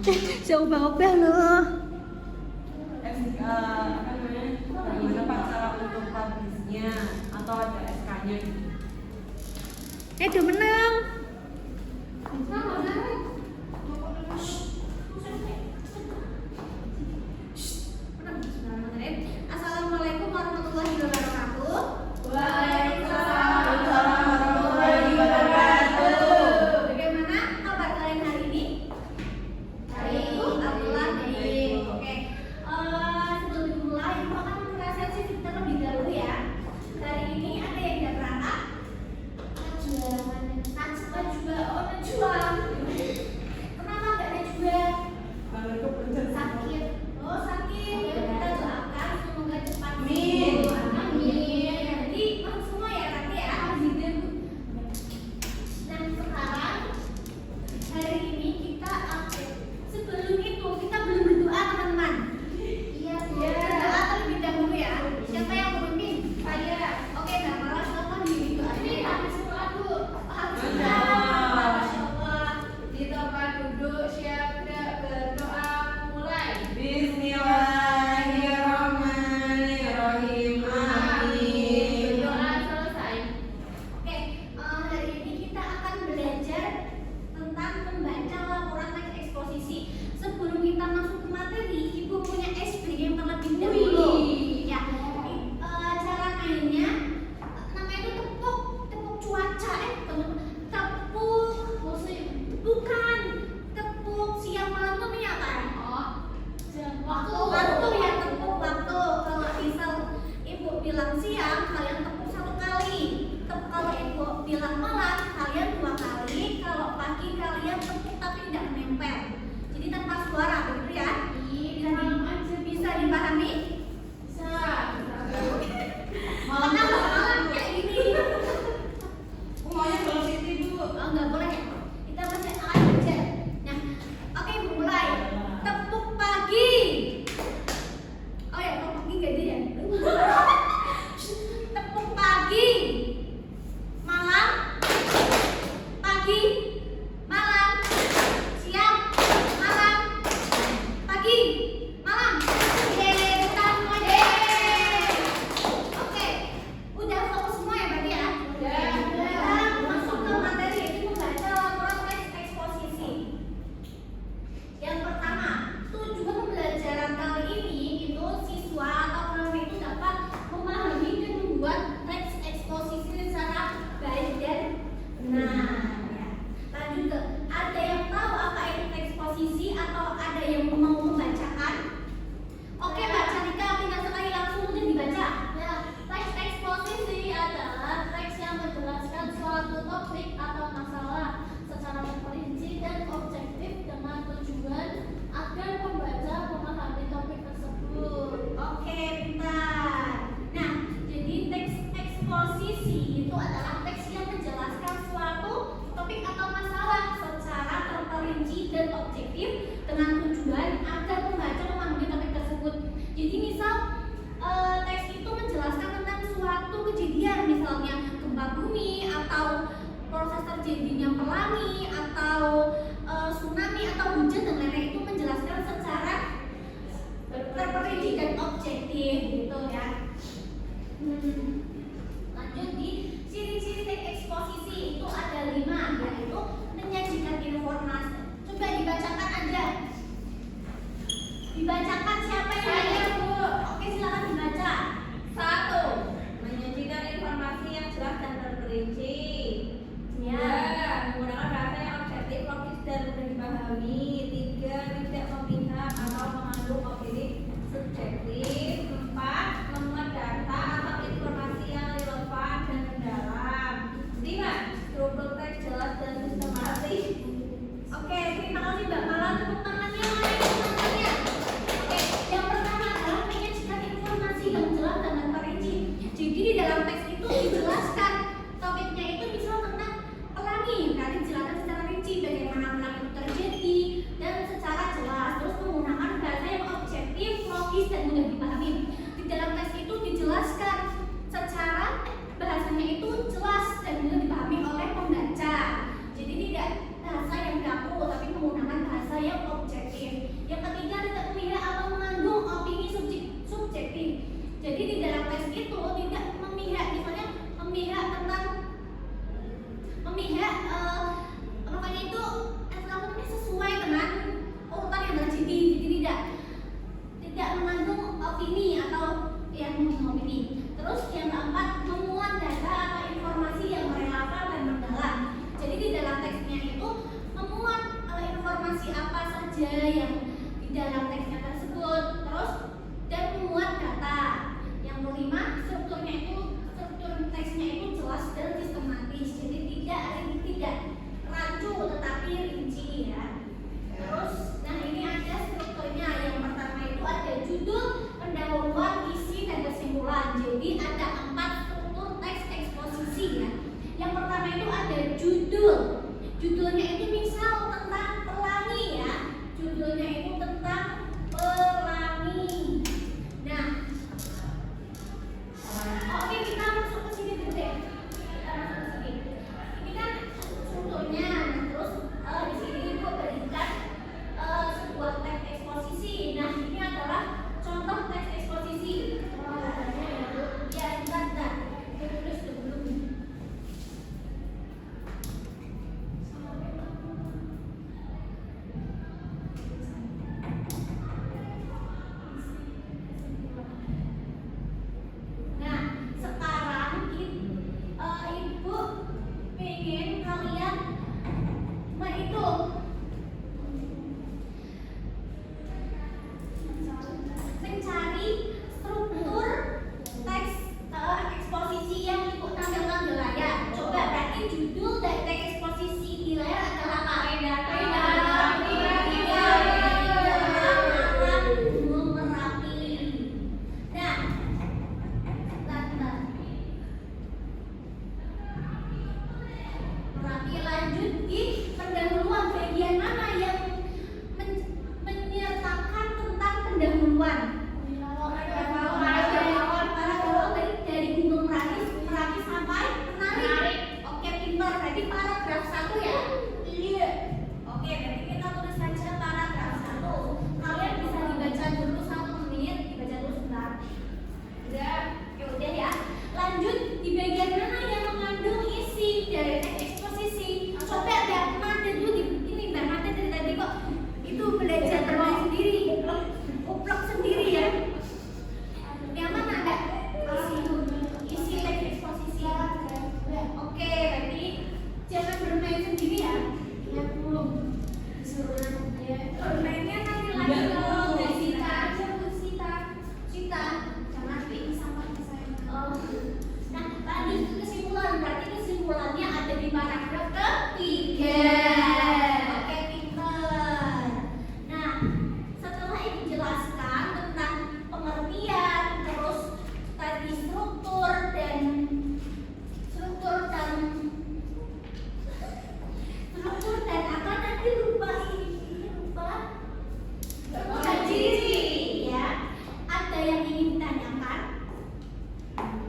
Seobah-obah loh. Bagaimana Pak cara untuk publishnya atau ada SK-nya gitu? Udah menang. Assalamualaikum warahmatullahi wabarakatuh. Waalaikumsalam warahmatullahi wabarakatuh. Bagaimana kabar kalian hari ini? Alhamdulillah baik. Oke. Sebelum dimulai, aku akan mempresentasi kita terlebih dahulu ya. Hari ini ada yang tidak berangkat. Najwa juga. Oh, Najwa. Kenapa nggak Najwa? Sakit. Oh, sakit. Ya, kita doakan semoga cepat sembuh. Amin. Jadi maaf semua ya nanti ya. Nah, sekarang hari ini kita sebelum itu kita belum berdoa teman-teman. Iya. Berdoa terlebih dahulu ya. Siapa yang memimpin? Saya. Oke, nah malah silakan doa. Ini habis doa dulu. Habis doa. Masya Allah. Di tempat duduk siap berdoa mulai. Bismillahirrahmanirrahim. Amin. Doa selesai. Oke, hari ini kita akan belajar tentang membaca laporan teks eksposisi. Sebelum kita masuk ke materi, Ibu punya SB yang terlebih dahulu. Ya, cara mainnya namanya itu tepuk cuaca. Tepuk musim. Bukan, tepuk siang malam tuh punya apa? Waktu ya, tepuk waktu. Kalau misal Ibu bilang siang, kalian tepuk 1 kali. Kalau Ibu bilang malam, kalian 2 kali. Kalau pagi kalian tepuk tapi tidak menempel. Jadi tanpa suara, begitu ya? Bisa dipahami? Malam kayak gini. Aku maunya velocity dulu. Oh, nggak boleh ya? Kita masih aja. Nah, oke Ibu mulai. Tepuk pagi. Oh ya, tepuk pagi nggak dia ya? Tepuk pagi. Malam. Pagi. Malam. Siang. Malam. Pagi. Malam. Yeay, kita semuanya. Oke, udah fokus semua ya berarti ya? Sekarang masuk ke materi, yaitu membaca laporan teks eksposisi. Yang pertama, tujuan pembelajaran kali ini itu siswa atau penerima itu dapat memahami dan membuat teks eksposisi secara baik dan benar. Ya. Lanjut ke, ada yang tahu apa itu teks eksposisi atau ada yang mau membacakan? Oke, Mbak Carika, tinggal sekali langsung udah dibaca. Ya, teks eksposisi adalah teks yang menjelaskan suatu topik atau masalah secara terperinci dan objektif dengan tujuan agar pembaca memahami topik tersebut. Oke, pintar. Nah, jadi teks eksposisi itu adalah teks yang menjelaskan suatu topik atau masalah secara terperinci dan objektif dengan tujuan agar pembaca memahami topik tersebut. Jadi misal teks itu menjelaskan tentang suatu kejadian, misalnya gempa bumi atau proses terjadinya pelangi atau tsunami atau hujan dan lain-lain, itu menjelaskan secara terperinci dan objektif gitu ya. Lanjut di ciri-ciri teks eksposisi itu ada 5, yaitu menyajikan informasi. Coba dibacakan aja. Dibacakan siapa yang Saya, baca? Bu. Oke, silakan dibaca. 1. Menyajikan informasi yang jelas dan terperinci. Ya. 2. Menggunakan bahasa yang objektif, logis dan mudah dipahami. 3. Tidak memihak atau mengandung opini subjektif. 4. Memuat data atau informasi saja yang di dalam teksnya tersebut. Terus dan memuat data. Yang kelima, struktur teksnya itu jelas dan sistematis. Jadi tidak rancu tetapi rinci ya. Terus, nah ini ada strukturnya. Yang pertama itu ada judul, pendahuluan, isi, dan kesimpulan. Jadi ada 4 struktur teks eksposisi ya. Yang pertama itu ada judul. Judulnya itu misal tentang pelangi ya. Judulnya itu tentang pelangi. Nah, oke kita masuk ke sini dulu deh. Kita masuk ke sini. Ini kan strukturnya. Nah, terus di sini ibu berikan sebuah teks eksposisi. Nah, ini adalah contoh teks eksposisi. Ya, bentar. Kita tulis dulu. Nah, sekarang ibu pengen kalian menghitung mencari struktur teks eksposisi yang ibu tampilkan di layar. Coba berarti judul dari teks eksposisi di layar adalah apa? Merapi. Nah, Merapi lanjut di pendahuluan. Bagian mana yang menyertakan tentang pendahuluan? Dari Gunung Merapi sampai Menarik. Oke, pintar. Berarti paragraf 1 ya? Iya. Oke, berarti kita tulis saja paragraf 1. Kalian bisa dibaca dulu 1 menit, dibaca dulu sebentar. Udah ya. Lanjut di bagian mana yang mengandung isi dari teks eksposisi. Coba Mbak Mate dulu ini Mbak Mate dari tadi kok itu belajar terbaik sendiri, uplok sendiri ya. Yang mana Mbak? Isi teks eksposisi. Oke, berarti jangan bermain sendiri ya. Ya Bu. Disuruh bermainnya nanti lagi kalau nggak Sita. Jangan bikin sama saya. Nah, lanjut ke kesimpulan. Berarti kesimpulannya ada di paragraf ketiga. Oke, pinter. Nah, setelah ibu jelaskan tentang pengertian, terus tadi struktur dan apa tadi lupa. Ciri-ciri ya. Ada yang ingin ditanyakan?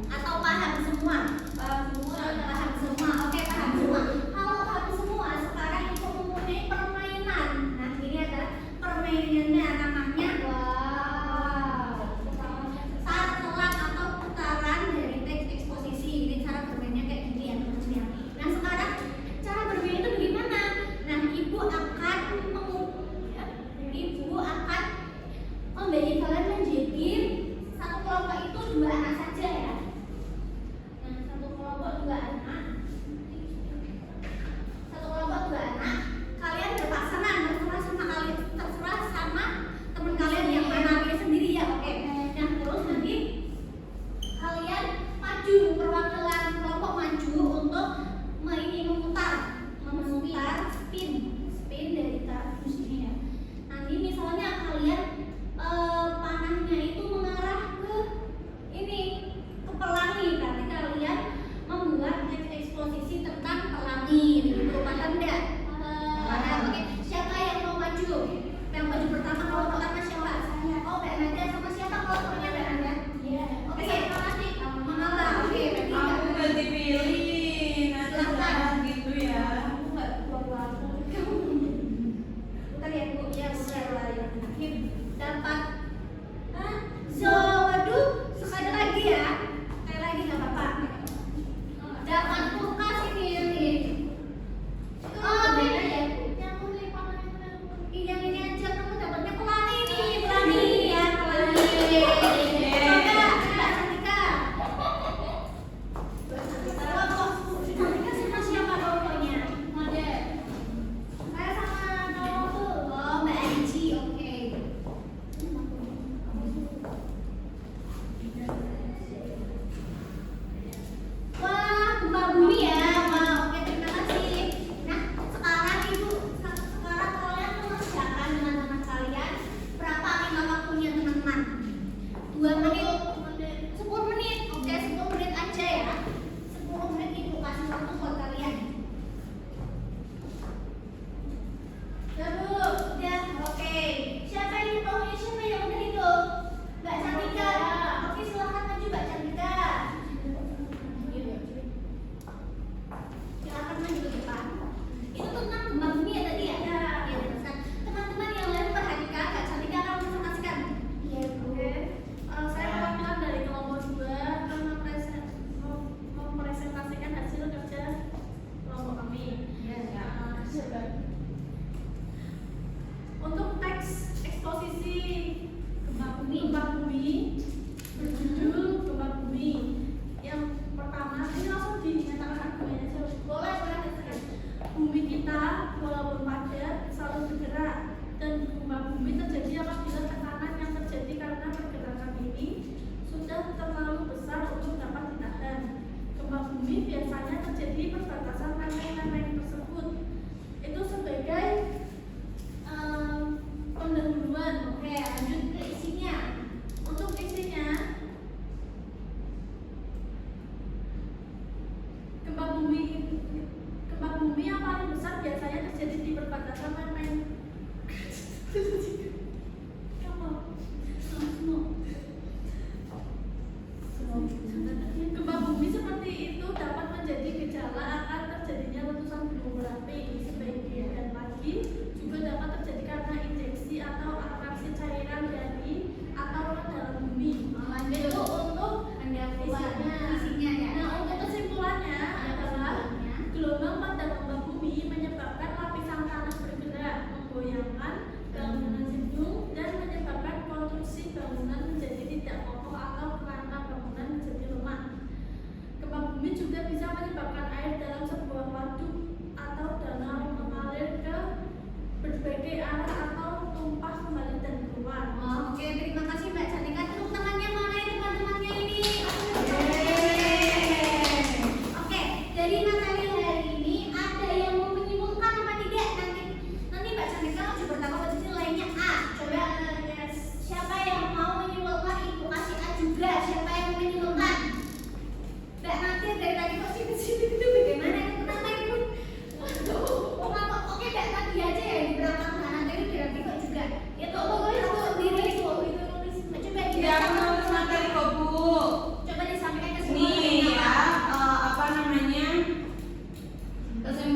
Atau paham semua? Paham semua. Oke, paham semua. Kalau paham semua, sekarang ibu mempunyai permainan. Nah, ini adalah permainannya, namanya sartelan atau putaran dari teks eksposisi. Ini cara bermainnya kayak gini ya, teman-teman. Nah, sekarang cara bermain itu bagaimana? Nah, ibu akan membagi kalian menjadi satu kelompok itu 2 anak saja ya. Nah, satu kelompok 2 anak. Kalian berpasangan, terserah sama teman kalian yang mana pilih sendiri ya. Oke. Nah, terus nanti kalian maju, perwakilan kelompok maju untuk memutar spin dari kardus ini ya. Nanti misalnya kalian panahnya itu mengarah ke pelangi, berarti kalian membuat teks eksposisi tentang pelangi gitu. Paham enggak? Oke. Siapa yang mau maju? Yang maju pertama, kalau pertama siapa? Oh, Mbak Nanda. Sama siapa kelompoknya Mbak Nanda? Iya. Oke, terima kasih. Mengalah. Oke, berarti aku nggak dipilih, nanti gitu ya. aku nggak buang-buang. Bentar ya Bu, ya bukan ya. Dapat waduh, sekali lagi ya. Sekali lagi nggak apa-apa. Dapat kulkas ini. Oh,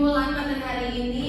kesimpulan pada hari ini